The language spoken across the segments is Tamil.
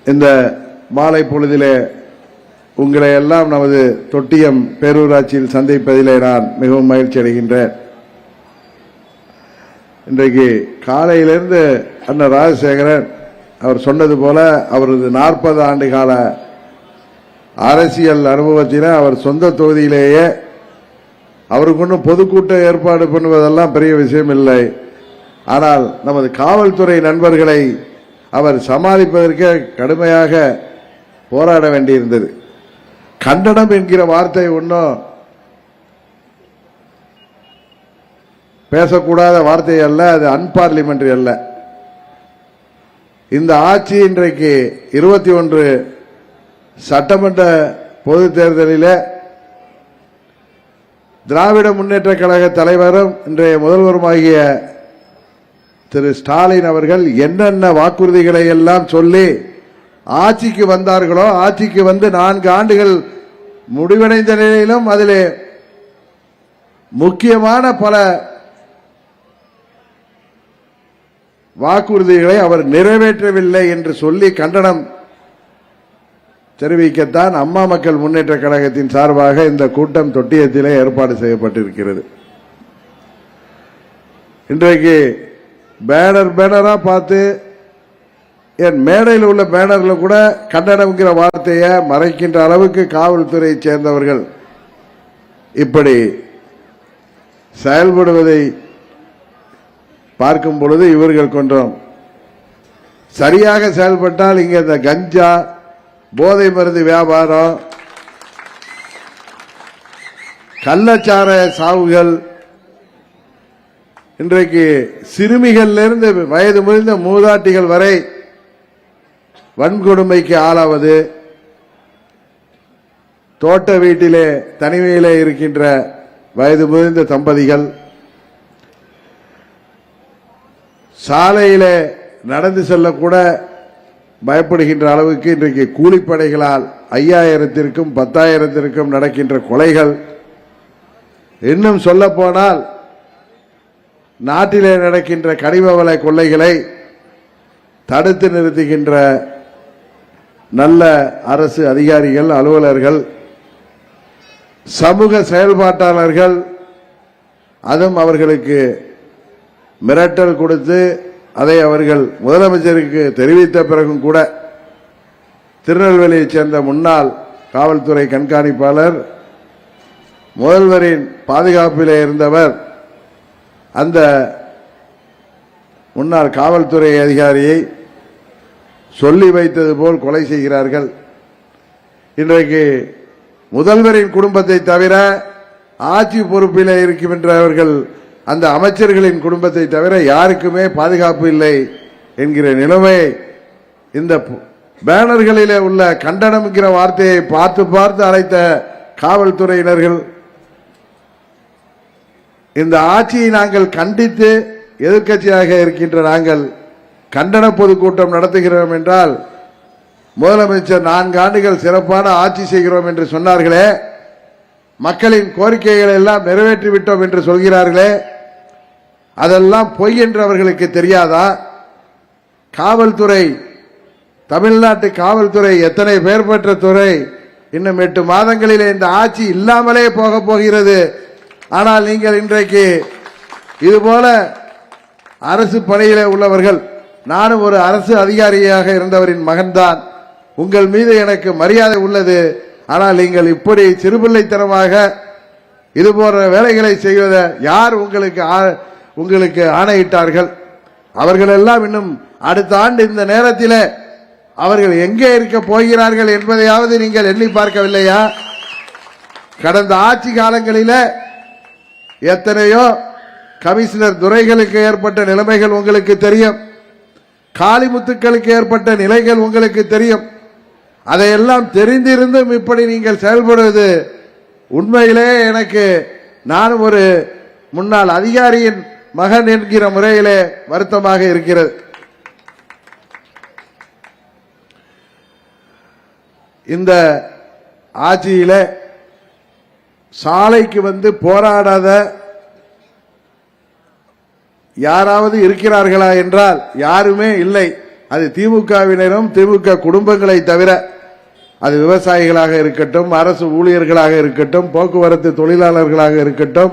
இந்த மாலை பொழுதிலே உங்களை எல்லாம் நமது தொட்டியம் பேரூராட்சியில் சந்திப்பதிலே நான் மிகவும் மகிழ்ச்சி அடைகின்றேன். இன்றைக்கு காலையிலிருந்து அண்ணன் ராஜசேகரன் அவர் சொன்னது போல அவரது 40 ஆண்டு கால அரசியல் அனுபவத்தில அவர் சொந்த தொகுதியிலேயே அவருக்கு ஒன்றும் பொதுக்கூட்டம் ஏற்பாடு பண்ணுவதெல்லாம் பெரிய விஷயம் இல்லை. ஆனால் நமது காவல்துறை நண்பர்களை அவர் சமாளிப்பதற்கு கடுமையாக போராட வேண்டியிருந்தது. கண்டனம் என்கிற வார்த்தை ஒன்றும் பேசக்கூடாத வார்த்தை அல்ல, அது அன்பார்லிமெண்டரி அல்ல. இந்த ஆட்சி இன்றைக்கு 21 சட்டமன்ற பொது தேர்தலில் திராவிட முன்னேற்ற கழக தலைவரும் இன்றைய முதல்வருமாகிய திரு ஸ்டாலின் அவர்கள் என்னென்ன வாக்குறுதிகளை எல்லாம் சொல்லி ஆட்சிக்கு வந்தார்களோ, ஆட்சிக்கு வந்து 4 ஆண்டுகள் முடிவடைந்த நிலையிலும் அதிலே முக்கியமான பல வாக்குறுதிகளை அவர் நிறைவேற்றவில்லை என்று சொல்லி கண்டனம் தெரிவிக்கத்தான் அம்மா மக்கள் முன்னேற்ற கழகத்தின் சார்பாக இந்த கூட்டம் தொட்டியத்திலே ஏற்பாடு செய்யப்பட்டிருக்கிறது. இன்றைக்கு பேனரா பார்த்து என் மேடையில் உள்ள பேனர்ல கூட கண்டனம்ங்கிற வார்த்தையை மறைக்கின்ற அளவுக்கு காவல்துறையை சேர்ந்தவர்கள் இப்படி செயல்படுவதை பார்க்கும் பொழுது இவர்கள் கொஞ்சம் சரியாக செயல்பட்டால் இங்க இந்த கஞ்சா போதை மருந்து வியாபாரம், கள்ளச்சார சாவுகள், இன்றைக்கு சிறுமிகளிலிருந்து வயது முதிர்ந்த மூதாட்டிகள் வரை வன்கொடுமைக்கு ஆளாவது, தோட்ட வீட்டிலே தனிமையிலே இருக்கின்ற வயது முதிர்ந்த தம்பதிகள், சாலையிலே நடந்து செல்லக்கூட பயப்படுகின்ற அளவுக்கு இன்றைக்கு கூலிப்படைகளால் 5000த்திற்கும் 10,000த்திற்கும் நடக்கின்ற கொலைகள், இன்னும் சொல்ல போனால் நாட்டிலே நடக்கின்ற கனிம வள கொள்ளைகளை தடுத்து நிறுத்துகின்ற நல்ல அரசு அதிகாரிகள், அலுவலர்கள், சமூக செயல்பாட்டாளர்கள், அதுவும் அவர்களுக்கு மிரட்டல் கொடுத்து அதை அவர்கள் முதலமைச்சருக்கு தெரிவித்த பிறகும் கூட திருநெல்வேலியைச் சேர்ந்த முன்னாள் காவல்துறை கண்காணிப்பாளர், முதல்வரின் பாதுகாப்பிலே இருந்தவர், அந்த முன்னாள் காவல்துறை அதிகாரியை சொல்லி வைத்தது போல் கொலை செய்கிறார்கள். இன்றைக்கு முதல்வரின் குடும்பத்தை தவிர ஆட்சி பொறுப்பில் இருக்கின்றவர்கள் அந்த அமைச்சர்களின் குடும்பத்தை தவிர யாருக்குமே பாதுகாப்பு இல்லை என்கிற நிலைமை இந்த பேனர்களிலே உள்ள கண்டனம் என்கிற வார்த்தையை பார்த்து பார்த்து அழைத்த காவல்துறையினர்கள் இந்த ஆட்சியை நாங்கள் கண்டித்து எதிர்க்கட்சியாக இருக்கின்ற நாங்கள் கண்டன பொதுக்கூட்டம் நடத்துகிறோம் என்றால், முதலமைச்சர் 4 ஆண்டுகள் சிறப்பான ஆட்சி செய்கிறோம் என்று சொன்னார்களே, மக்களின் கோரிக்கைகளை எல்லாம் நிறைவேற்றிவிட்டோம் என்று சொல்கிறார்களே, அதெல்லாம் பொய் என்று அவர்களுக்கு தெரியாதா? காவல்துறை, தமிழ்நாட்டு காவல்துறை எத்தனை பேர் பெற்ற துறை, இன்னும் 8 மாதங்களிலே இந்த ஆட்சி இல்லாமலே போக போகிறது. ஆனால் நீங்கள் இன்றைக்கு இதுபோல அரசு பணியிலே உள்ளவர்கள், நானும் ஒரு அரசு அதிகாரியாக இருந்தவரின் மகன்தான், உங்கள் மீது எனக்கு மரியாதை உள்ளது. ஆனால் நீங்கள் இப்படி சிறுபிள்ளைத்தனமாக இது போன்ற வேலைகளை செய்வதை யார் உங்களுக்கு ஆணையிட்டார்கள்? அவர்கள் எல்லாம் இன்னும் அடுத்த ஆண்டு இந்த நேரத்தில் அவர்கள் எங்கே இருக்க போகிறார்கள் என்பதையாவது நீங்கள் எண்ணி பார்க்கவில்லையா? கடந்த ஆட்சி காலங்களில் எத்தனையோ கமிஷனர் துரைகளுக்கு ஏற்பட்ட நிலைமைகள் உங்களுக்கு தெரியும், காளிமுத்துக்களுக்கு ஏற்பட்ட நிலைகள் உங்களுக்கு தெரியும். அதையெல்லாம் தெரிந்திருந்தும் இப்படி நீங்கள் செயல்படுவது உண்மையிலே எனக்கு, நானும் ஒரு முன்னாள் அதிகாரியின் மகன் என்கிற முறையிலே வருத்தமாக இருக்கிறது. இந்த ஆட்சியில சாலைக்கு வந்து போராடாத யாராவது இருக்கிறார்களா என்றால் யாருமே இல்லை. அது திமுகவினரும் திமுக குடும்பங்களை தவிர அது விவசாயிகளாக இருக்கட்டும், அரசு ஊழியர்களாக இருக்கட்டும், போக்குவரத்து தொழிலாளர்களாக இருக்கட்டும்,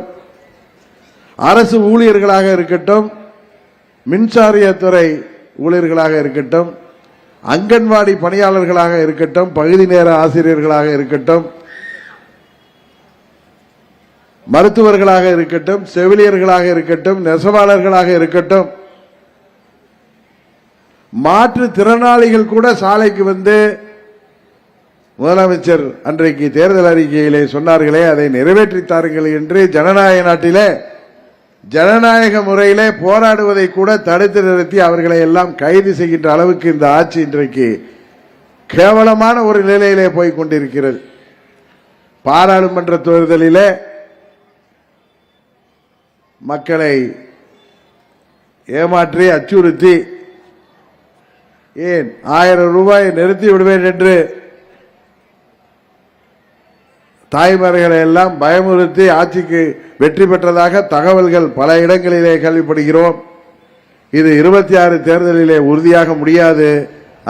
அரசு ஊழியர்களாக இருக்கட்டும், மின்சாரியத்துறை ஊழியர்களாக இருக்கட்டும், அங்கன்வாடி பணியாளர்களாக இருக்கட்டும், பகுதி நேர ஆசிரியர்களாக இருக்கட்டும், மருத்துவர்களாக இருக்கட்டும், செவிலியர்களாக இருக்கட்டும், நெசவாளர்களாக இருக்கட்டும், மாற்றுத் திறனாளிகள் கூட சாலைக்கு வந்து முதலமைச்சர் அன்றைக்கு தேர்தல் அறிக்கையிலே சொன்னார்களே அதை நிறைவேற்றித்தார்கள் என்று ஜனநாயக நாட்டிலே ஜனநாயக முறையிலே போராடுவதை கூட தடுத்து நிறுத்தி அவர்களை எல்லாம் கைது செய்கின்ற அளவுக்கு இந்த ஆட்சி இன்றைக்கு கேவலமான ஒரு நிலையிலே போய் கொண்டிருக்கிறது. பாராளுமன்ற தேர்தலிலே மக்களை ஏமாற்றி அச்சுறுத்தி ஏன் 1000 ரூபாய் நிறுத்தி விடுவேன் என்று தாய்மார்களை எல்லாம் பயமுறுத்தி ஆட்சிக்கு வெற்றி பெற்றதாக தகவல்கள் பல இடங்களிலே கேள்விப்படுகிறோம். இது 26 தேர்தலிலே உறுதியாக முடியாது.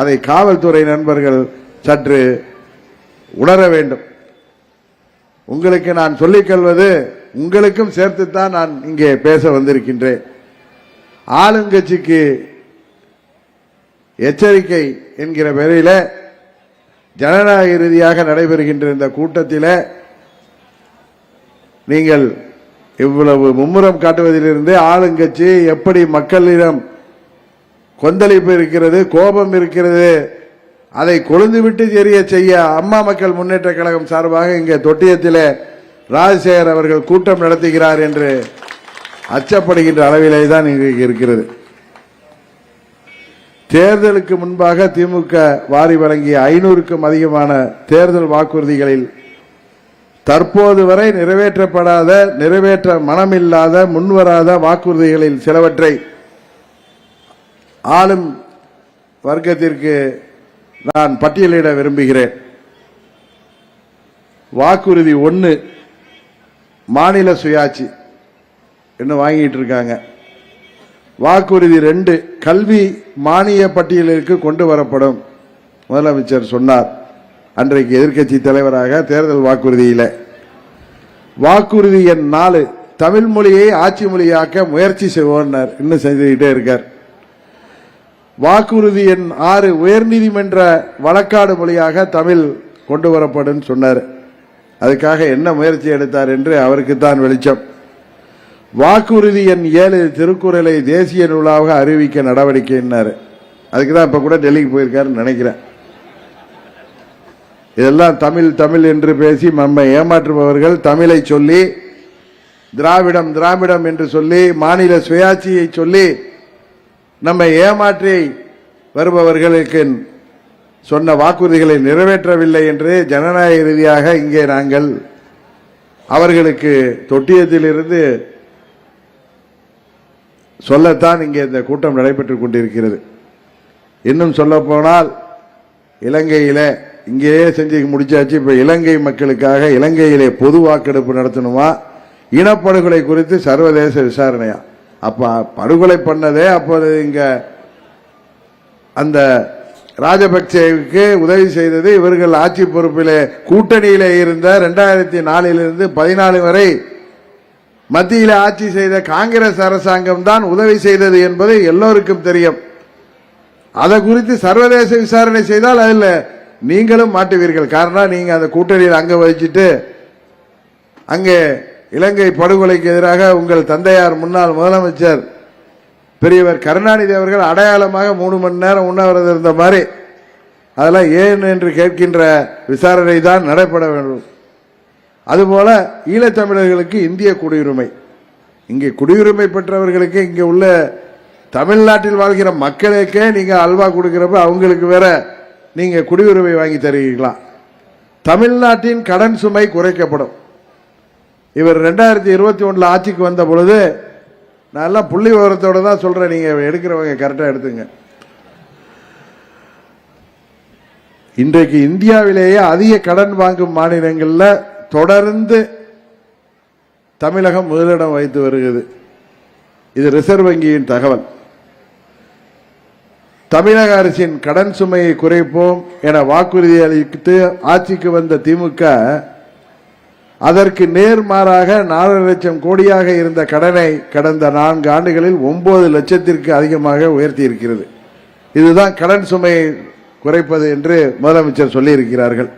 அதை காவல்துறை நண்பர்கள் சற்று உணர வேண்டும். உங்களுக்கு நான் சொல்லிக் கொள்வது உங்களுக்கும் சேர்த்துத்தான் நான் இங்கே பேச வந்திருக்கின்றேன். ஆளுங்கட்சிக்கு எச்சரிக்கை என்கிற பெயரில் ஜனநாயக ரீதியாக நடைபெறுகின்ற இந்த கூட்டத்தில் நீங்கள் இவ்வளவு மும்முரம் காட்டுவதிலிருந்து ஆளுங்கட்சி எப்படி மக்களிடம் கொந்தளிப்பு இருக்கிறது, கோபம் இருக்கிறது, அதை கொழுந்துவிட்டு எரிய செய்ய அம்மா மக்கள் முன்னேற்ற கழகம் சார்பாக இங்கே தொட்டியத்தில் ராஜசேகர் அவர்கள் கூட்டம் நடத்துகிறார் என்று அச்சப்படுகின்ற அளவிலே தான் இன்றைக்கு இருக்கிறது. தேர்தலுக்கு முன்பாக திமுக வாரி வழங்கிய 500க்கும் அதிகமான தேர்தல் வாக்குறுதிகளில் தற்போது வரை நிறைவேற்றப்படாத, நிறைவேற்ற மனமில்லாத, முன்வராத வாக்குறுதிகளில் சிலவற்றை ஆளும் வர்க்கத்திற்கு நான் பட்டியலிட விரும்புகிறேன். வாக்குறுதி 1 மாநில சுயாட்சி இன்னும் வாங்கிட்டு இருக்காங்க. வாக்குறுதி 2 கல்வி மானிய பட்டியலிற்கு கொண்டு வரப்படும். முதலமைச்சர் சொன்னார் அன்றைக்கு எதிர்க்கட்சி தலைவராக தேர்தல் வாக்குறுதியில். வாக்குறுதி எண் 4 தமிழ் மொழியை ஆட்சி மொழியாக்க முயற்சி செய்வோம், இன்னும் செஞ்சுக்கிட்டே இருக்கார். வாக்குறுதி எண் 6 உயர்நீதிமன்ற வழக்காடு மொழியாக தமிழ் கொண்டு வரப்படும் சொன்னார். அதுக்காக என்ன முயற்சி எடுத்தார் என்று அவருக்கு தான் வெளிச்சம். வாக்குறுதி எண் 7 திருக்குறளை தேசிய நூலாக அறிவிக்க நடவடிக்கைன்னாரு. அதுக்கு தான் இப்ப கூட டெல்லிக்கு போயிருக்காருன்னு நினைக்கிறேன். இதெல்லாம் தமிழ் தமிழ் என்று பேசி நம்மை ஏமாற்றுபவர்கள், தமிழை சொல்லி திராவிடம் திராவிடம் என்று சொல்லி மாநில சுயாட்சியை சொல்லி நம்மை ஏமாற்றி வருபவர்களுக்கு சொன்ன வாக்குறுதிகளை நிறைவேற்றவில்லை என்று ஜனநாயக ரீதியாக இங்கே நாங்கள் அவர்களுக்கு தொட்டியத்திலிருந்து சொல்லத்தான் இங்கே இந்த கூட்டம் நடைபெற்றுக் கொண்டிருக்கிறது. இன்னும் சொல்ல போனால் இலங்கையில இங்கேயே செஞ்சு முடிச்சாச்சு. இப்ப இலங்கை மக்களுக்காக இலங்கையிலே பொது வாக்கெடுப்பு நடத்தணுமா, இனப்படுகொலை குறித்து சர்வதேச விசாரணையா? அப்ப படுகொலை பண்ணதே அப்போது இங்க அந்த ராஜபக்சேவுக்கு உதவி செய்தது இவர்கள் ஆட்சி பொறுப்பிலே கூட்டணியிலே இருந்த 2004 14 வரை மத்தியில் ஆட்சி செய்த காங்கிரஸ் அரசாங்கம் தான் உதவி செய்தது என்பது எல்லோருக்கும் தெரியும். அதை குறித்து சர்வதேச விசாரணை செய்தால் அதில் நீங்களும் மாட்டுவீர்கள். காரணம் நீங்க அந்த கூட்டணியில் அங்க வச்சுட்டு அங்கே இலங்கை படுகொலைக்கு எதிராக உங்கள் தந்தையார் முன்னாள் முதலமைச்சர் பெரியவர் கருணாநிதி அவர்கள் அடையாளமாக 3 மணி நேரம் உண்ணாவிரதம் இருந்த மாதிரி அதெல்லாம் ஏன் என்று கேட்கின்ற விசாரணை தான் நடைபெற வேண்டும். அதுபோல ஈழத்தமிழர்களுக்கு இந்திய குடியுரிமை, இங்கே குடியுரிமை பெற்றவர்களுக்கு இங்கே உள்ள தமிழ்நாட்டில் வாழ்கிற மக்களுக்கே நீங்க அல்வா கொடுக்கிறப்ப அவங்களுக்கு வேற நீங்க குடியுரிமை வாங்கி தருவீங்களா? தமிழ்நாட்டின் கடன் சுமை குறைக்கப்படும். இவர் 2021 ஆட்சிக்கு வந்த பொழுது நான் எல்லாம் புள்ளி விவரத்தோட தான் சொல்றேன், நீங்க எடுக்கிறவங்க கரெக்டா எடுத்துங்க. இன்றைக்கு இந்தியாவிலேயே அதிக கடன் வாங்கும் மாநிலங்கள்ல தொடர்ந்து தமிழகம் முதலிடம் வைத்து வருகிறது. இது ரிசர்வ் வங்கியின் தகவல். தமிழக அரசின் கடன் சுமையை குறைப்போம் என வாக்குறுதி அளித்து ஆட்சிக்கு வந்த திமுக அதற்கு நேர்மாறாக 4 லட்சம் கோடியாக இருந்த கடனை கடந்த 4 ஆண்டுகளில் 9 லட்சத்திற்கு அதிகமாக உயர்த்தி இருக்கிறது. இதுதான் கடன் சுமையை குறைப்பது என்று முதலமைச்சர் சொல்லியிருக்கிறார்கள்.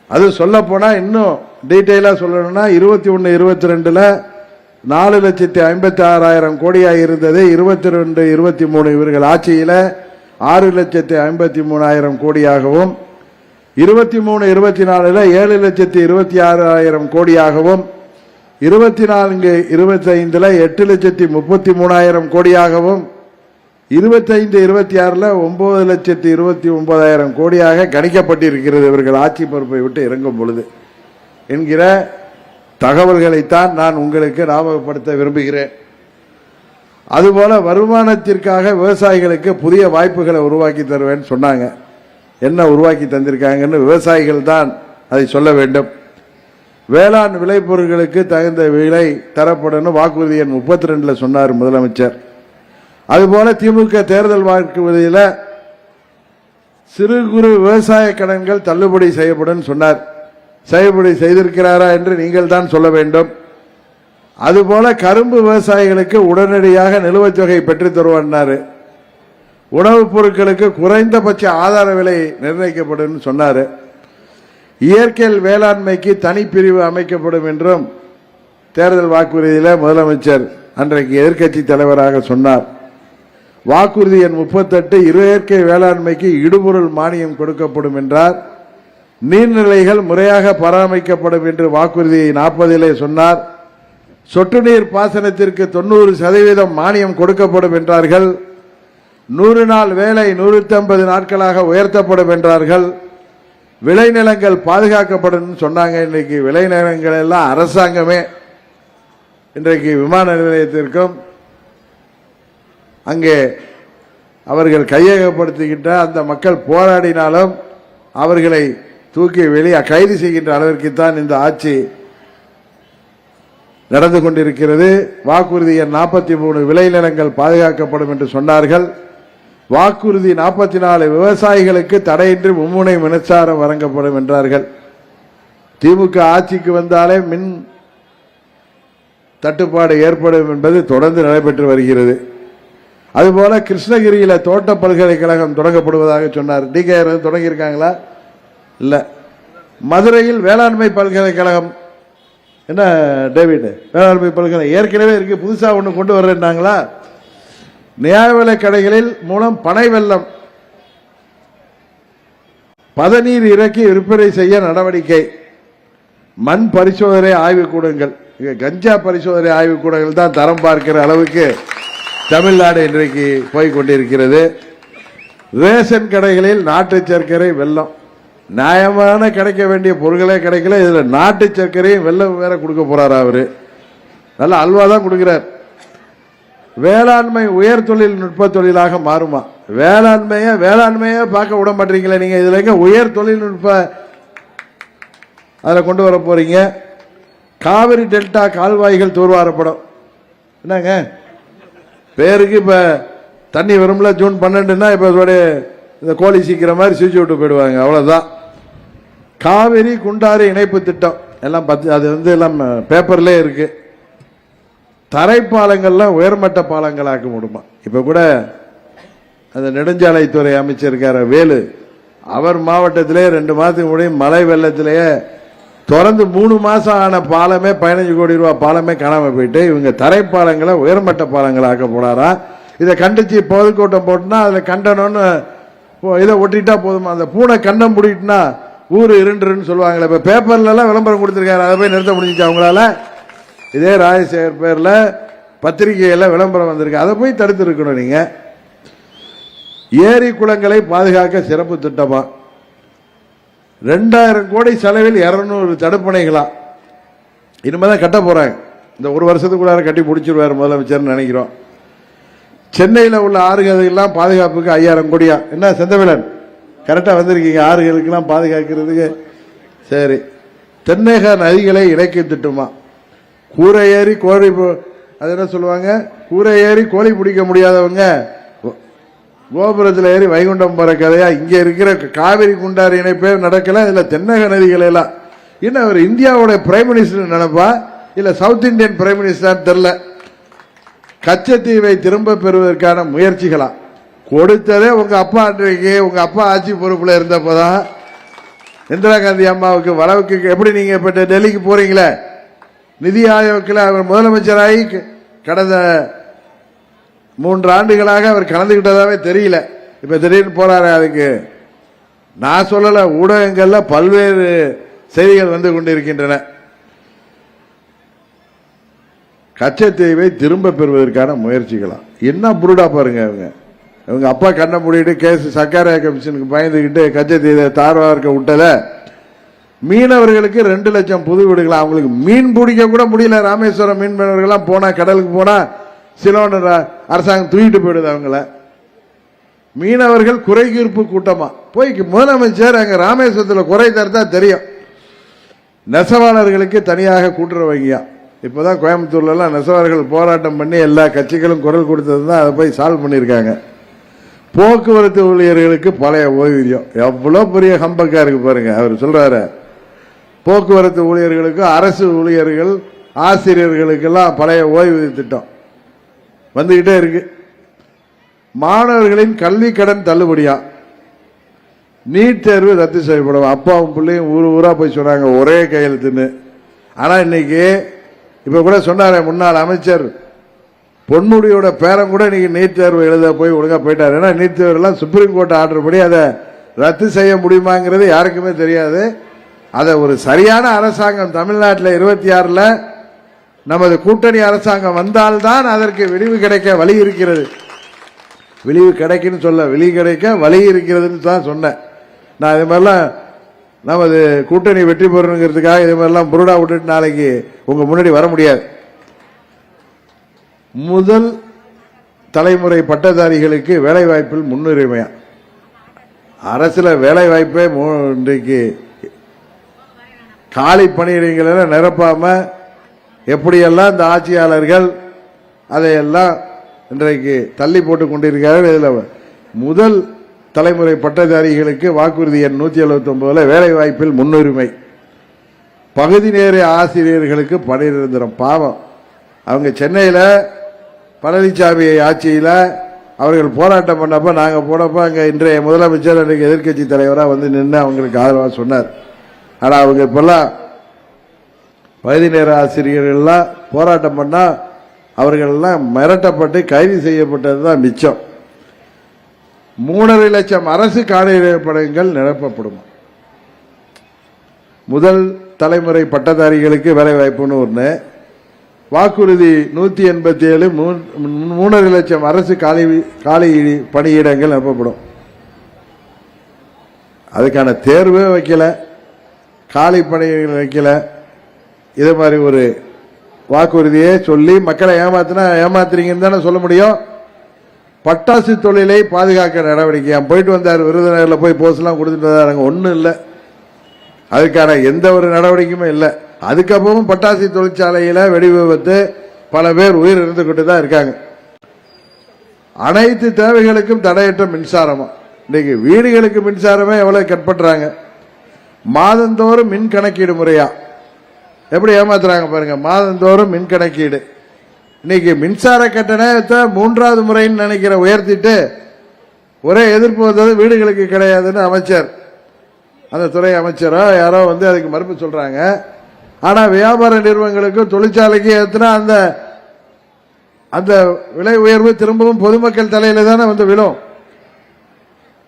அது சொல்ல போனா இன்னும் டீட்டெயிலா சொல்லணும்னா 21-22 4,56,000 கோடியாக இருந்தது. 22-23 இவர்கள் ஆட்சியில் 6,53,000 கோடியாகவும் 23-24 7,26,000 கோடியாகவும் 24-25 8,33,000 கோடியாகவும் 25-26 9,29,000 கோடியாக கணிக்கப்பட்டிருக்கிறது இவர்கள் ஆட்சி பொறுப்பை விட்டு இறங்கும் பொழுது என்கிற தகவல்களைத்தான் நான் உங்களுக்கு ஞாபகப்படுத்த விரும்புகிறேன். அதுபோல வருமானத்திற்காக விவசாயிகளுக்கு புதிய வாய்ப்புகளை உருவாக்கி தருவேன்னு சொன்னாங்க. என்ன உருவாக்கி தந்திருக்காங்கன்னு விவசாயிகள் தான் அதை சொல்ல வேண்டும். வேளாண் விளைபொருட்களுக்கு தகுந்த விலை தரப்படும் வாக்குறுதி எண் 32 சொன்னார் முதலமைச்சர். அதுபோல திமுக தேர்தல் வாக்குறுதியில் சிறு குறு விவசாய கடன்கள் தள்ளுபடி செய்யப்படும் சொன்னார். செய்யப்படி செய்திருக்கிறாரா என்று நீங்கள் தான் சொல்ல வேண்டும். அதுபோல கரும்பு விவசாயிகளுக்கு உடனடியாக நிலுவைத் தொகை பெற்றுத் தருவார். உணவுப் பொருட்களுக்கு குறைந்தபட்ச ஆதார விலை நிர்ணயிக்கப்படும் சொன்னார். இயற்கை வேளாண்மைக்கு தனிப்பிரிவு அமைக்கப்படும் என்றும் தேர்தல் வாக்குறுதியில் முதலமைச்சர் அன்றைக்கு எதிர்க்கட்சி தலைவராக சொன்னார். வாக்குறுதி எண் 38 இயற்கை வேளாண்மைக்கு இடுபொருள் மானியம் கொடுக்கப்படும் என்றார். நீர்நிலைகள் முறையாக பராமரிக்கப்படும் என்று வாக்குறுதியை 40 சொன்னார். சொட்டு நீர் பாசனத்திற்கு 90% மானியம் கொடுக்கப்படும் என்றார்கள். 100 நாள் வேலை 150 நாட்களாக உயர்த்தப்படும் என்றார்கள். விளைநிலங்கள் பாதுகாக்கப்படும் சொன்னாங்க. இன்றைக்கு விளைநிலங்கள் எல்லாம் அரசாங்கமே இன்றைக்கு விமான நிலையத்திற்கும் அங்கே அவர்கள் கையகப்படுத்துகின்ற அந்த மக்கள் போராடினாலும் அவர்களை தூக்கி வெளியே கைது செய்கின்ற அளவிற்கு தான் இந்த ஆட்சி நடந்து கொண்டிருக்கிறது. வாக்குறுதி எண் 43 விளைநிலங்கள் பாதுகாக்கப்படும் என்று சொன்னார்கள். வாக்குறுதி 44 விவசாயிகளுக்கு தடையின்றி மும்முனை மின்சாரம் வழங்கப்படும் என்றார்கள். திமுக ஆட்சிக்கு வந்தாலே மின் தட்டுப்பாடு ஏற்படும் என்பது தொடர்ந்து நடைபெற்று வருகிறது. அதுபோல கிருஷ்ணகிரியில தோட்ட பல்கலைக்கழகம் தொடங்கப்படுவதாக சொன்னார். டிகே தொடங்கியிருக்காங்களா? இல்ல. மதுரையில் வேளாண்மை பல்கலைக்கழகம் என்ன டேவிட் வேளாண்மை பல்கலைக்கழகம் ஏற்கனவே இருக்கு, புதுசா ஒண்ணு கொண்டு வர்றாங்களா? நியாய விலை கடைகளில் மூலம் பனை வெல்லம் பதநீர் இறக்கி விற்பனை செய்ய நடவடிக்கை. மண் பரிசோதனை ஆய்வுக்கூடங்கள், கஞ்சா பரிசோதனை ஆய்வுக்கூடங்கள் தான் தரம் பார்க்கிற அளவுக்கு தமிழ்நாடு இன்றைக்கு போய்கொண்டிருக்கிறது. ரேஷன் கடைகளில் நாட்டு சர்க்கரை வெல்லம் நியாயமான கிடைக்க வேண்டிய பொருட்களே கிடைக்கல. இதுல நாட்டு சர்க்கரையும் வெல்லம் வேற கொடுக்க போறாரு. அவரு நல்ல அல்வா தான் கொடுக்கிறார். வேளாண்மை உயர் தொழில்நுட்ப தொழிலாக மாறுமா? வேளாண்மையை பார்க்க விட மாட்டீங்களா நீங்க? இதுல எங்க உயர் தொழில்நுட்ப அதில் கொண்டு வர போறீங்க? காவிரி டெல்டா கால்வாய்கள் தூர்வாரப்படும். என்னங்க பேருக்கு இப்ப தண்ணி வரும்ல, ஜூன் 12ன்னா இப்ப இந்த கோழி சீக்கிரம் மாதிரி சீச்சு விட்டு போயிடுவாங்க, அவ்வளவுதான். காவிரி குண்டாறு இணைப்பு திட்டம் எல்லாம் அது எல்லாம் பேப்பர்ல இருக்கு. தரைப்பாலங்கள்லாம் உயர்மட்ட பாலங்களாக்க முடியுமா? இப்ப கூட அந்த நெடுஞ்சாலைத்துறை அமைச்சர் வேலு, அவர் மாவட்டத்திலே 2 மாதத்துக்கு முன்னாடி மழை வெள்ளத்திலேயே தொடர்ந்து 3 மாசம் ஆன பாலமே 15 கோடி ரூபாய் பாலமே காணாம போயிட்டு இவங்க தரைப்பாலங்களை உயர்மட்ட பாலங்களாக்க போனாரா? இதை கண்டிச்சு பொதுக்கூட்டம் போட்டுனா அதுல கண்டனம்னு இதை ஒட்டிட்டா போதுமா? அந்த பூனை கண்டம் முடிட்டுனா ஊரு இருண்டுன்னு சொல்லுவாங்களே. இப்ப பேப்பர்ல எல்லாம் விளம்பரம் கொடுத்திருக்காரு, அதை போய் நிறுத்த முடிஞ்சு அவங்களால. இதே ராஜசேகர் பேர்ல பத்திரிகையில விளம்பரம் வந்திருக்கு, அதை போய் தடுத்து இருக்கணும் நீங்க. ஏரி குளங்களை பாதுகாக்க சிறப்பு திட்டமா 2000 கோடி செலவில் 200 தடுப்பணைகளா இனிமேதான் கட்ட போறாங்க. இந்த 1 வருஷத்துக்குள்ளார கட்டி முடிச்சிருவாரு முதலமைச்சர் நினைக்கிறோம். சென்னையில் உள்ள ஆறுகளுக்கெல்லாம் பாதுகாப்புக்கு 5000 கோடியா? என்ன செந்தமிழன் கரெக்டா வந்திருக்கீங்க, ஆறுகளுக்கெல்லாம் பாதுகாக்கிறதுக்கு. சரி, தென்னக நதிகளை இணைக்க திட்டுமா? கூரை ஏறி கோழி, அது என்ன சொல்லுவாங்க, கூரை ஏறி கோழி பிடிக்க முடியாதவங்க கோபுரத்தில் ஏறி வைகுண்டம் போற கதையா? இங்க இருக்கிற காவிரி குண்டாறு இணைப்பே நடக்கல, இதுல தென்னக நதிகள் எல்லாம். இன்னும் அவர் இந்தியாவோட பிரைம் மினிஸ்டர் நினைப்பா இல்ல சவுத் இந்தியன் பிரைம் மினிஸ்டர் தெரியல. கச்சத்தீவை திரும்ப பெறுவதற்கான முயற்சிகளா? கொடுத்ததே உங்க அப்பா அன்றைக்கு உங்க அப்பா ஆட்சி பொறுப்புல இருந்தப்பதான் இந்திரா காந்தி அம்மாவுக்கு வளவுக்கு. எப்படி நீங்க இப்ப டெல்லிக்கு போறீங்களே, நிதி ஆயோக்கில் அவர் முதலமைச்சராகி கடந்த 3 ஆண்டுகளாக அவர் கலந்துகிட்டதாவே தெரியல. இப்ப திடீர்னு போறாரு. அதுக்கு நான் சொல்லல, ஊடகங்கள்ல பல்வேறு செய்திகள் வந்து கொண்டிருக்கின்றன. கச்சத்தீவை திரும்ப பெறுவதற்கான முயற்சிகளா? என்ன புருடா பாருங்க. அவங்க அப்பா கண்ணை மூடிட்டு கேஸ் சர்க்கார கமிஷனுக்கு பயந்துகிட்டு கச்சத்தீவை தார்வார்க்க விட்டத மீனவர்களுக்கு 2 லட்சம் புது வீடுகளா? அவங்களுக்கு மீன் பிடிக்க கூட முடியல. ராமேஸ்வரம் மீனவர்கள்லாம் போனா கடலுக்கு போனா சிலோன் அரசாங்கம் தூக்கிட்டு போயிடுது அவங்கள. மீனவர்கள் குறை தீர்ப்பு கூட்டமா போய் முதலமைச்சர் அங்க ராமேஸ்வரத்தில் குறை தரதா தெரியும். நெசவாளர்களுக்கு தனியாக கூட்டுறவங்கயா. இப்பதான் கோயம்புத்தூர்ல எல்லாம் நெசவாளர்கள் போராட்டம் பண்ணி எல்லா கட்சிகளும் குரல் கொடுத்தது தான் அதை போய் சால்வ் பண்ணிருக்காங்க. போக்குவரத்து ஊழியர்களுக்கு பழைய ஓய்வூதியம் எவ்வளவு பெரிய ஹம்பக்கா இருக்கு பாருங்க. அவர் சொல்றாரு போக்குவரத்து ஊழியர்களுக்கு, அரசு ஊழியர்கள், ஆசிரியர்களுக்கெல்லாம் பழைய ஓய்வூதிய திட்டம் வந்துகிட்டே இருக்கு. மாணவர்களின் கல்வி கடன் தள்ளுபடியா? நீட் தேர்வு ரத்து செய்யப்படும். அப்பாவும் பிள்ளையும் ஊரா போய் சொன்னாங்க ஒரே கையெழுத்துன்னு. ஆனா இன்னைக்கு இப்ப கூட சொன்னார முன்னாள் அமைச்சர் பொன்முடியோட பேரன் கூட இன்னைக்கு நீட் தேர்வு எழுத போய் ஒழுங்கா போயிட்டாரு. ஏன்னா நீட் தேர்வு எல்லாம் சுப்ரீம் கோர்ட் ஆர்டர் படி அதை ரத்து செய்ய முடியுமாங்கிறது யாருக்குமே தெரியாது. அதை ஒரு சரியான அரசாங்கம் தமிழ்நாட்டில் 26ல் நமது கூட்டணி அரசாங்கம் வந்தால்தான் அதற்கு விடிவு கிடைக்க வழி இருக்கிறது. விழிவு கிடைக்குன்னு சொல்ல, விழி கிடைக்க வழி இருக்கிறதுன்னு தான் சொன்னேன். நான் இது மாதிரிலாம் நமது கூட்டணி வெற்றி பெறணுங்கிறதுக்காக இது மாதிரிலாம் புருடா விட்டுட்டு நாளைக்கு உங்க முன்னாடி வர முடியாது. முதல் தலைமுறை பட்டதாரிகளுக்கு வேலை வாய்ப்பில் முன்னுரிமையா? அரசுல வேலை வாய்ப்பே இன்றைக்கு காலி பணியிடங்களை நிரப்பாம எப்படியெல்லாம் இந்த ஆட்சியாளர்கள் அதையெல்லாம் இன்றைக்கு தள்ளி போட்டுக் கொண்டிருக்கிறார்கள். இதில் முதல் தலைமுறை பட்டதாரிகளுக்கு வாக்குறுதி எண் 179 வேலை வாய்ப்பில் முன்னுரிமை. பகுதி நேர ஆசிரியர்களுக்கு பணி நிரந்தரம். பாவம், அவங்க சென்னையில் பழனிசாமி ஆட்சியில் அவர்கள் போராட்டம் பண்ணப்ப நாங்க போனப்ப அங்க இன்றைய முதலமைச்சர் அன்றைக்கு எதிர்கட்சி தலைவராக வந்து நின்று அவங்களுக்கு ஆதரவாக சொன்னார். ஆனா அவங்க இப்பெல்லாம் பகுதி நேர ஆசிரியர்கள்லாம் போராட்டம் பண்ணா அவர்கள் எல்லாம் மிரட்டப்பட்டு கைது செய்யப்பட்டதுதான் மிச்சம். 3.5 லட்சம் அரசு காலியிடங்கள் நிரப்பப்படும். முதல் தலைமுறை பட்டதாரிகளுக்கு வேலை வாய்ப்புன்னு ஒன்று, வாக்குறுதி 187 3.5 லட்சம் அரசு காலி பணியிடங்கள் நிரப்பப்படும். அதுக்கான தேர்வே வைக்கல, காலி பணியிடங்கள் வைக்கல. இது மாதிரி ஒரு வாக்குறுதியே சொல்லி மக்களை ஏமாத்துறீங்கன்னு தானே சொல்ல முடியும். பட்டாசு தொழிலை பாதுகாக்க நடவடிக்கை போயிட்டு வந்தார். விருதுநகரில் போய் போஸ்ட்லாம் கொடுத்துட்டு வந்தாருங்க. ஒன்றும் இல்லை, அதுக்கான எந்த ஒரு நடவடிக்கையுமே இல்லை. அதுக்கப்புறமும் பட்டாசு தொழிற்சாலையில வெடி விபத்து பல பேர் உயிர் இருந்து தான் இருக்காங்க. அனைத்து தேவைகளுக்கும் தடையற்ற மின்சாரமா? இன்னைக்கு வீடுகளுக்கு மின்சாரமே எவ்வளவு கட் பண்றாங்க. மாதந்தோறும் மின் கணக்கீடு முறையா? எப்படி ஏமாத்துறாங்க பாருங்க. மாதந்தோறும் மின் கணக்கீடு. இன்னைக்கு மின்சார கட்டணத்தை 3வது முறைன்னு நினைக்கிற உயர்த்திட்டு ஒரே எதிர்ப்பு வந்தது வீடுகளுக்கு கிடையாதுன்னு அமைச்சர், அந்த துறை அமைச்சரோ யாரோ வந்து அதுக்கு மறுப்பு சொல்றாங்க. ஆனா வியாபார நிறுவனங்களுக்கும் தொழிற்சாலைக்கு ஏற்றினா அந்த விலை உயர்வு திரும்பவும் பொதுமக்கள் தலையில தானே வந்து விழும்.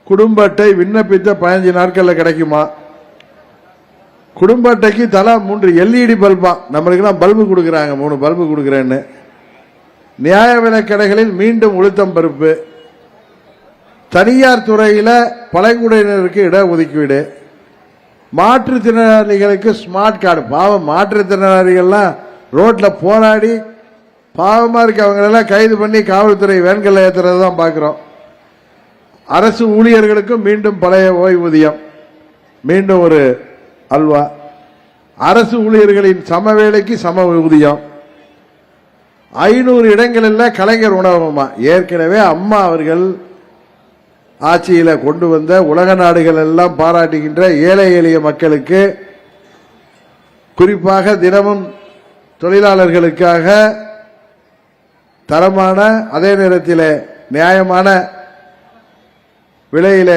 குடும்ப அட்டை விண்ணப்பித்த 15 நாட்கள்ல கிடைக்குமா? குடும்ப அட்டைக்கு தலா 3 LED பல்பா. நம்மளுக்கு பல்பு கொடுக்குறாங்க, 3 பல்பு கொடுக்குறேன்னு. நியாய விலை கடைகளில் மீண்டும் உளுத்தம் பருப்பு. தனியார் துறையில பழங்குடியினருக்கு இட ஒதுக்கீடு. மாற்றுத்திறனாளிகளுக்கு ஸ்மார்ட் கார்டு. பாவம், மாற்றுத்திறனாளிகள்லாம் ரோட்ல போராடி பாவமா இருக்கு. அவங்களெல்லாம் கைது பண்ணி காவல்துறை வேன்கள் ஏற்றுறது தான் பார்க்கிறோம். அரசு ஊழியர்களுக்கும் மீண்டும் பழைய ஓய்வூதியம், மீண்டும் ஒரு அல்வா. அரசு ஊழியர்களின் சம வேலைக்கு சம ஊதியம். 500 இடங்களில் கலைஞர் உணவகமா? ஏற்கனவே அம்மா அவர்கள் ஆட்சியில கொண்டு வந்த உலக நாடுகள் எல்லாம் பாராட்டுகின்ற ஏழை எளிய மக்களுக்கு, குறிப்பாக தினமும் தொழிலாளர்களுக்காக தரமான அதே நேரத்தில் நியாயமான விலையில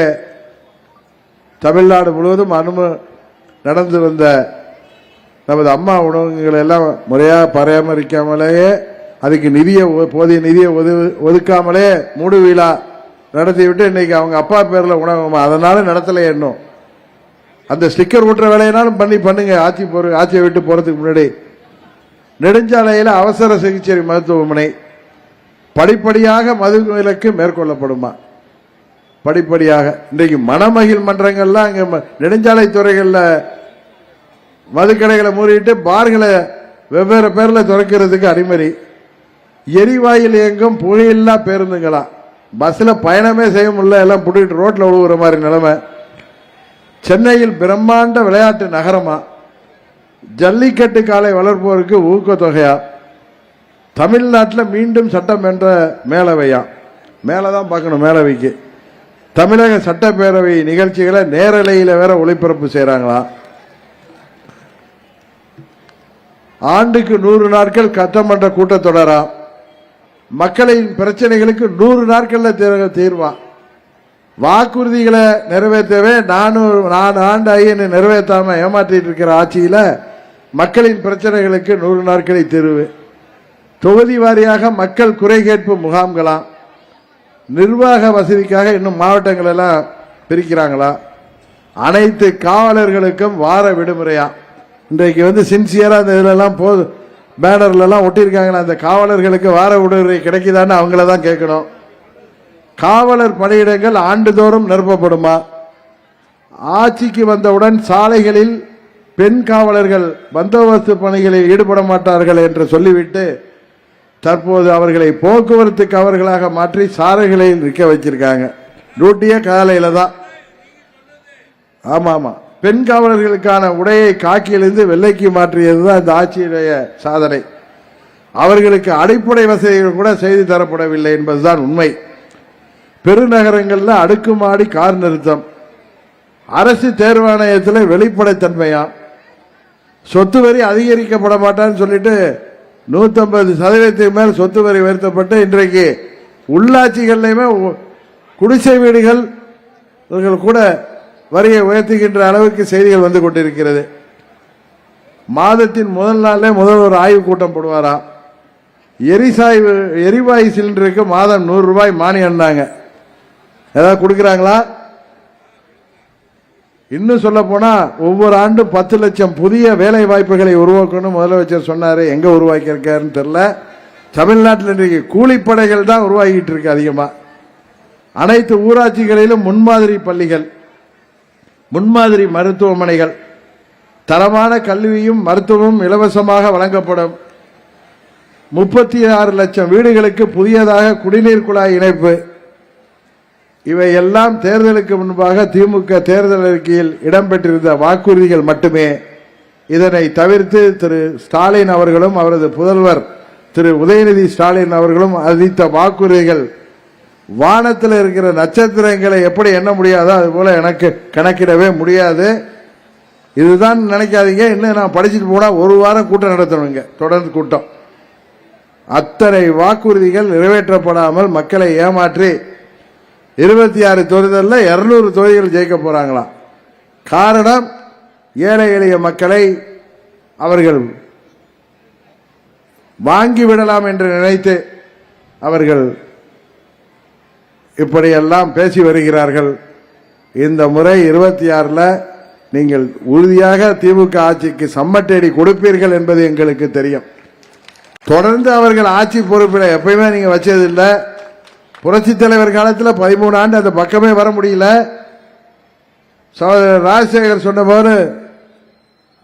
தமிழ்நாடு முழுவதும் நடந்து வந்த நமது அம்மா உணவகங்களை எல்லாம் முறையாக பராமரிக்காமலேயே, அதுக்கு போதிய நிதியை ஒதுக்காமலே மூடு விழா நடத்திவிட்டு இன்னைக்கு அவங்க அப்பா பேர்ல உணவகமா, அதனால நடத்தல. இன்னும் அந்த ஸ்டிக்கர் ஊட்டுற வேலையினாலும் பண்ணுங்க. ஆட்சியை விட்டு போறதுக்கு முன்னாடி நெடுஞ்சாலையில் அவசர சிகிச்சை மருத்துவமனை படிப்படியாக மது விலக்கு மேற்கொள்ளப்படுமா? படிப்படியாக. இன்றைக்கு மணமகிழ் மன்றங்கள்லாம் அங்க நெடுஞ்சாலை துறைகள்ல மதுக்கடைகளை மூடிட்டு பார்களை வெவ்வேறு பேர்ல திறக்கிறதுக்கு அனுமதி. எரிவாயில் இயங்கும் புகையில்லா பேருந்துங்களா, பஸ்ல பயணமே செய்ய முடியல, எல்லாம் புடிட்டு ரோட்ல விழுவுற மாதிரி நிலைமை. சென்னையில் பிரம்மாண்ட விளையாட்டு நகரமா, ஜல்லிக்கட்டு காலை வளர்ப்போருக்கு ஊக்கத்தொகையா, தமிழ்நாட்டில் மீண்டும் சட்டமன்ற மேலவையா, மேலதான் பார்க்கணும் மேலவைக்கு, தமிழக சட்டப்பேரவை நிகழ்ச்சிகளை நேரலையில வேற ஒளிபரப்பு செய்யறாங்களா, ஆண்டுக்கு 100 நாட்கள் சட்டமன்ற கூட்டத்தொடரா, மக்களின் பிரச்சனைகளுக்கு 100 நாட்கள்ல தீர்வா, வாக்குறுதிகளை நிறைவேற்றவே 4 ஆண்டு ஆகிய நிறைவேற்றாம ஏமாற்றிட்டு இருக்கிற ஆட்சியில மக்களின் பிரச்சனைகளுக்கு 100 நாட்களை தீர்வு. தொகுதி வாரியாக மக்கள் குறை கேட்பு முகாம்களா, நிர்வாக வசதிக்காக இன்னும் மாவட்டங்கள் எல்லாம் பிரிக்கிறாங்களா, அனைத்து காவலர்களுக்கும் வார விடுமுறையா. இன்றைக்கு சின்சியரா இந்த இதெல்லாம் பேனர்ல எல்லாம் ஒட்டியிருக்காங்களா, அந்த காவலர்களுக்கு வார விடுமுறை கிடைக்குதான்னு அவங்கள தான் கேட்கணும். காவலர் பணியிடங்கள் ஆண்டுதோறும் நிரப்பப்படுமா? ஆட்சிக்கு வந்தவுடன் சாலைகளில் பெண் காவலர்கள் பந்தோபஸ்து பணிகளில் ஈடுபட மாட்டார்கள் என்று சொல்லிவிட்டு தற்போது அவர்களை போக்குவரத்து கவர்களாக மாற்றி சாலைகளில் நிற்க வச்சிருக்காங்க. டியூட்டியே காலையில தான். ஆமா, பெண் காவலர்களுக்கான உடையை காக்கியிலிருந்து வெள்ளைக்கு மாற்றியதுதான் இந்த ஆட்சியுடைய சாதனை. அவர்களுக்கு அடிப்படை வசதிகள் கூட செய்து தரப்படவில்லை என்பதுதான் உண்மை. பெருநகரங்களில் அடுக்குமாடி கார் நிறுத்தம், அரசு தேர்வாணையத்தில் வெளிப்படைத்தன்மையா, சொத்து வரி அதிகரிக்கப்பட மாட்டான்னு சொல்லிட்டு 150% மேல் சொத்து வரி உயர்த்தப்பட்டு இன்றைக்கு உள்ளாட்சிகள்லையுமே குடிசை வீடுகள் கூட வரியை உயர்த்துகின்ற அளவுக்கு செய்திகள் வந்து கொண்டிருக்கிறது. மாதத்தின் முதல் நாளே முதல்வர் ஆய்வு கூட்டம் போடுவாராம். எரிவாயு சிலிண்டருக்கு மாதம் 100 ரூபாய் மானியம்னாங்க. ஏதாவது கொடுக்கிறாங்களா? இன்னும் சொல்ல போனா ஒவ்வொரு ஆண்டும் 10 லட்சம் புதிய வேலை வாய்ப்புகளை உருவாக்கணும் முதலமைச்சர் சொன்னாரு. எங்க உருவாக்கி இருக்காருன்னு தெரியல. தமிழ்நாட்டில் இன்றைக்கு கூலிப்படைகள் தான் உருவாகிட்டு இருக்கு அதிகமா. அனைத்து ஊராட்சிகளிலும் முன்மாதிரி பள்ளிகள், முன்மாதிரி மருத்துவமனைகள், தரமான கல்வியும் மருத்துவமும் இலவசமாக வழங்கப்படும். 36 லட்சம் வீடுகளுக்கு புதியதாக குடிநீர் குழாய் இணைப்பு. இவை எல்லாம் தேர்தலுக்கு முன்பாக திமுக தேர்தல் அறிக்கையில் இடம்பெற்றிருந்த வாக்குறுதிகள் மட்டுமே. இதனை தவிர்த்து திரு ஸ்டாலின் அவர்களும் அவரது புதல்வர் திரு உதயநிதி ஸ்டாலின் அவர்களும் அறிவித்த வாக்குறுதிகள் வானத்தில் இருக்கிற நட்சத்திரங்களை எப்படி எண்ண முடியாதோ அதுபோல எனக்கு கணக்கிடவே முடியாது. இதுதான் நினைக்காதீங்க. இன்னும் நான் படிச்சுட்டு போனா ஒரு வாரம் கூட்டம் நடத்தணுங்க, தொடர்ந்து கூட்டம். அத்தனை வாக்குறுதிகள் நிறைவேற்றப்படாமல் மக்களை ஏமாற்றி 26 தொகுதிகளில் 200 தொகுதிகள் ஜெயிக்க போறாங்களாம். காரணம், ஏழை எளிய மக்களை அவர்கள் வாங்கிவிடலாம் என்று நினைத்து அவர்கள் இப்படியெல்லாம் பேசி வருகிறார்கள். இந்த முறை 26ல் நீங்கள் உறுதியாக திமுக ஆட்சிக்கு சம்மட்டேடி கொடுப்பீர்கள் என்பது எங்களுக்கு தெரியும். தொடர்ந்து அவர்கள் ஆட்சி பொறுப்பில் எப்பயுமே நீங்க வச்சதில்லை. புரட்சி தலைவர் காலத்தில் 13 ஆண்டு அந்த பக்கமே வர முடியல. சகோதரர் ராஜசேகர் சொன்னபோது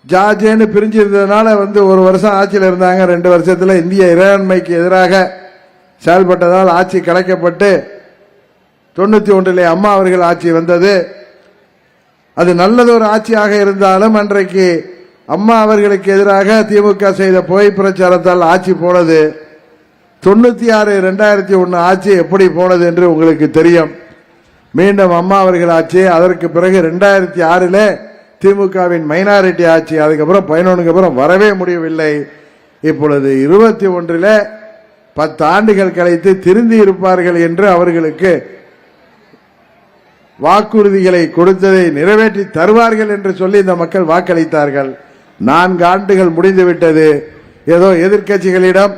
ஜார்ஜேன்னு பிரிஞ்சிருந்ததுனால 1 வருஷம் ஆட்சியில் இருந்தாங்க. 2 வருஷத்தில் இந்திய இறையாண்மைக்கு எதிராக செயல்பட்டதால் ஆட்சி கலைக்கப்பட்டு 91 அம்மா அவர்கள் ஆட்சி வந்தது. அது நல்லதொரு ஆட்சியாக இருந்தாலும் அன்றைக்கு அம்மா அவர்களுக்கு எதிராக திமுக செய்த பொய் பிரச்சாரத்தால் ஆட்சி போனது. 96 2001 ஆட்சி எப்படி போனது என்று உங்களுக்கு தெரியும். மீண்டும் அம்மா அவர்கள் ஆட்சி, அதற்கு பிறகு 2006 திமுகவின் மைனாரிட்டி ஆட்சி, அதுக்கப்புறம் 11க்கு அப்புறம் வரவே முடியவில்லை. இப்பொழுது 21 10 ஆண்டுகள் கழித்து திருந்தி இருப்பார்கள் என்று அவர்களுக்கு வாக்குறுதிகளை கொடுத்ததை நிறைவேற்றி தருவார்கள் என்று சொல்லி இந்த மக்கள் வாக்களித்தார்கள். 4 ஆண்டுகள் முடிந்துவிட்டது. ஏதோ எதிர்க்கட்சிகளிடம்,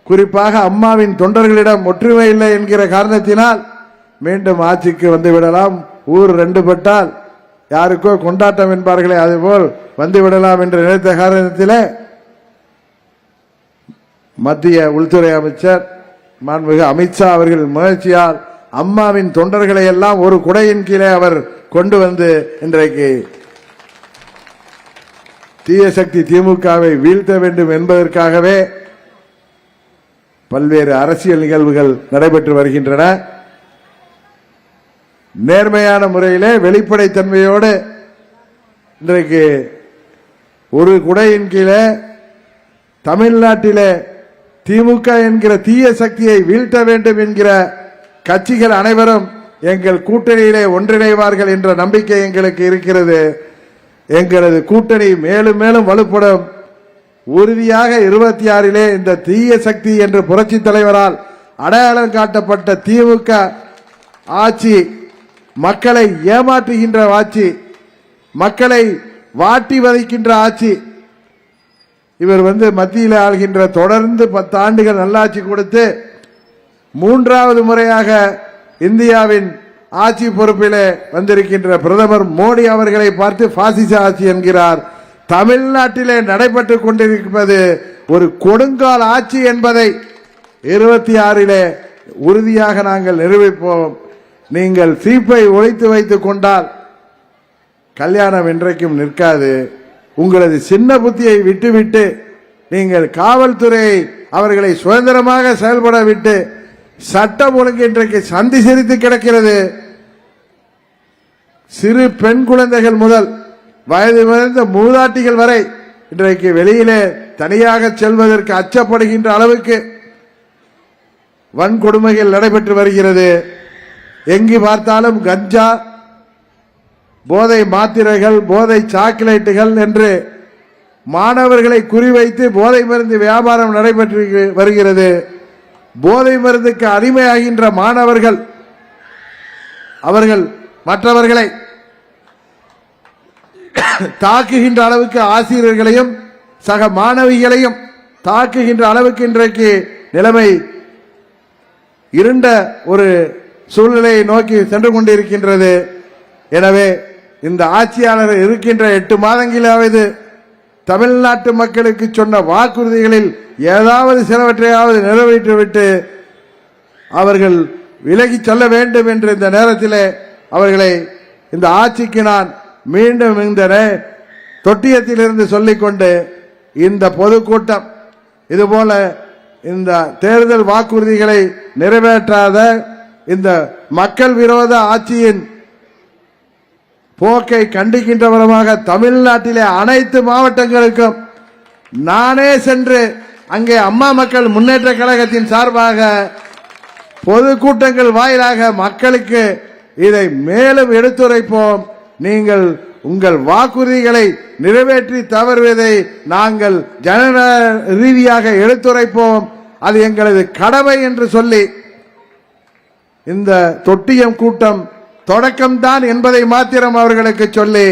குறிப்பாக அம்மாவின் தொண்டர்களிடம் ஒற்றுமை இல்லை என்கிற காரணத்தினால் மீண்டும் ஆட்சிக்கு வந்துவிடலாம், ஊர் 2 பட்டால் யாருக்கோ கொண்டாட்டம் என்பார்களே அதுபோல் வந்துவிடலாம் என்று நினைத்த காரணத்தில் மத்திய உள்துறை அமைச்சர் மாண்புமிகு அமித்ஷா அவர்கள் முயற்சியால் அம்மாவின் தொண்டர்களை எல்லாம் ஒரு குடையின் கீழே அவர் கொண்டு வந்து இன்றைக்கு தீய சக்தி திமுகவை வீழ்த்த வேண்டும் என்பதற்காகவே பல்வேறு அரசியல் நிகழ்வுகள் நடைபெற்று வருகின்றன. நேர்மையான முறையிலே வெளிப்படைத்தன்மையோடு இன்றைக்கு ஒரு குடையின் கீழே தமிழ்நாட்டிலே திமுக என்கிற தீய சக்தியை வீழ்த்த வேண்டும் என்கிற கட்சிகள் அனைவரும் எங்கள் கூட்டணியிலே ஒன்றிணைவார்கள் என்ற நம்பிக்கை எங்களுக்கு இருக்கிறது. எங்களது கூட்டணி மேலும் மேலும் வலுப்படும். உறுதியாக 26 இந்த தீய சக்தி என்று புரட்சி தலைவரால் அடையாளம் காட்டப்பட்ட திமுக ஆட்சி மக்களை ஏமாற்றுகின்ற ஆட்சி, மக்களை வாட்டி வதைக்கின்ற ஆட்சி. இவர் மத்தியில் ஆள்கின்ற தொடர்ந்து 10 ஆண்டுகள் நல்லாட்சி கொடுத்து 3வது முறையாக இந்தியாவின் ஆட்சி பொறுப்பிலே வந்திருக்கின்ற பிரதமர் மோடி அவர்களை பார்த்து பாசிச ஆட்சி என்கிறார். தமிழ்நாட்டிலே நடைபெற்றுக் கொண்டிருப்பது ஒரு கொடுங்கால் ஆட்சி என்பதை 26 உறுதியாக நாங்கள் நிரூபிப்போம். நீங்கள் சீப்பை ஒழித்து வைத்துக் கொண்டால் கல்யாணம் என்றைக்கும் நிற்காது. உங்களது சின்ன புத்தியை விட்டுவிட்டு நீங்கள் காவல்துறையை அவர்களை சுதந்திரமாக செயல்பட விட்டு சட்டம் ஒழுங்கு இன்றைக்கு சந்தி சிரித்து கிடக்கிறது. சிறு பெண் குழந்தைகள் முதல் வயது முதிர்ந்த மூதாட்டிகள் வரை இன்றைக்கு வெளியிலே தனியாக செல்வதற்கு அச்சப்படுகின்ற அளவுக்கு வன்கொடுமைகள் நடைபெற்று வருகிறது. எங்கு பார்த்தாலும் கஞ்சா, போதை மாத்திரைகள், போதை சாக்லேட்டுகள் என்று மாணவர்களை குறிவைத்து போதை மருந்து வியாபாரம் நடைபெற்று வருகிறது. போதை மருந்துக்கு அடிமையாகின்ற மாணவர்கள் அவர்கள் மற்றவர்களை தாக்குகின்ற அளவுக்கு ஆசிரியர்களையும் சக மாணவிகளையும் தாக்குகின்ற அளவுக்கு இன்றைக்கு நிலைமை இருண்ட ஒரு சூழ்நிலையை நோக்கி சென்று கொண்டிருக்கின்றது. எனவே இந்த ஆட்சியாளர் இருக்கின்ற 8 மாதங்களாவது தமிழ்நாட்டு மக்களுக்கு சொன்ன வாக்குறுதிகளில் ஏதாவது சிலவற்றையாவது நிறைவேற்றிவிட்டு அவர்கள் விலகி செல்ல வேண்டும் என்று இந்த நேரத்தில் அவர்களை இந்த ஆட்சிக்கு நான் மீண்டும் இந்த தொட்டியத்திலிருந்து சொல்லிக்கொண்டு, இந்த பொதுக்கூட்டம் இதுபோல இந்த தேர்தல் வாக்குறுதிகளை நிறைவேற்றாத இந்த மக்கள் விரோத ஆட்சியின் போக்கை கண்டிக்கின்றவரமாக தமிழ்நாட்டிலே அனைத்து மாவட்டங்களுக்கும் நானே சென்று அங்கே அம்மா மக்கள் முன்னேற்ற கழகத்தின் சார்பாக பொதுக்கூட்டங்கள் வாயிலாக மக்களுக்கு இதை மேலும் எடுத்துரைப்போம். நீங்கள் உங்கள் வாக்குறுதிகளை நிறைவேற்றி தவறுவதை நாங்கள் ஜனநாயக ரீதியாக எடுத்துரைப்போம். அது எங்களது கடமை என்று சொல்லி இந்த தொட்டியம் கூட்டம் தொடக்கம்தான் என்பதை மாத்திரம் அவர்களுக்கு சொல்லி,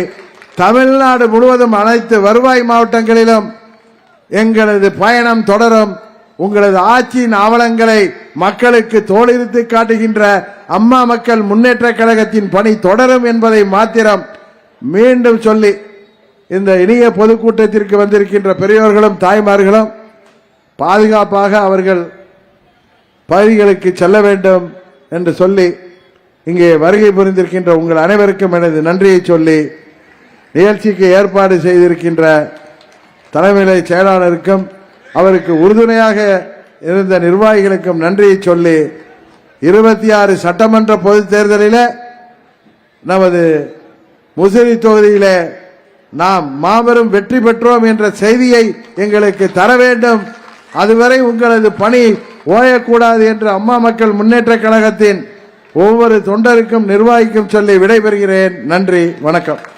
தமிழ்நாடு முழுவதும் அனைத்து வருவாய் மாவட்டங்களிலும் எங்களது பயணம் தொடரும். உங்களது ஆட்சியின் அவலங்களை மக்களுக்கு தோளிருத்து காட்டுகின்ற அம்மா மக்கள் முன்னேற்ற கழகத்தின் பணி தொடரும் என்பதை மாத்திரம் மீண்டும் சொல்லி, இந்த இனிய பொதுக்கூட்டத்திற்கு வந்திருக்கின்ற பெரியோர்களும் தாய்மார்களும் பாதுகாப்பாக அவர்கள் பகுதிகளுக்கு செல்ல வேண்டும் என்று சொல்லி, இங்கே வருகை புரிந்திருக்கின்ற உங்கள் அனைவருக்கும் எனது நன்றியை சொல்லி, நிகழ்ச்சிக்கு ஏற்பாடு செய்திருக்கின்ற தலைமை செயலாளருக்கும் அவருக்கு உறுதுணையாக இருந்த நிர்வாகிகளுக்கும் நன்றியை சொல்லி, 26 சட்டமன்ற பொதுத் தேர்தலில் நமது முசிறி தொகுதியிலே நாம் மாபெரும் வெற்றி பெற்றோம் என்ற செய்தியை எங்களுக்கு தர வேண்டும். அதுவரை உங்களது பணி ஓயக்கூடாது என்று அம்மா மக்கள் முன்னேற்ற கழகத்தின் ஒவ்வொரு தொண்டருக்கும் நிர்வாகிக்கும் சொல்லி விடைபெறுகிறேன். நன்றி, வணக்கம்.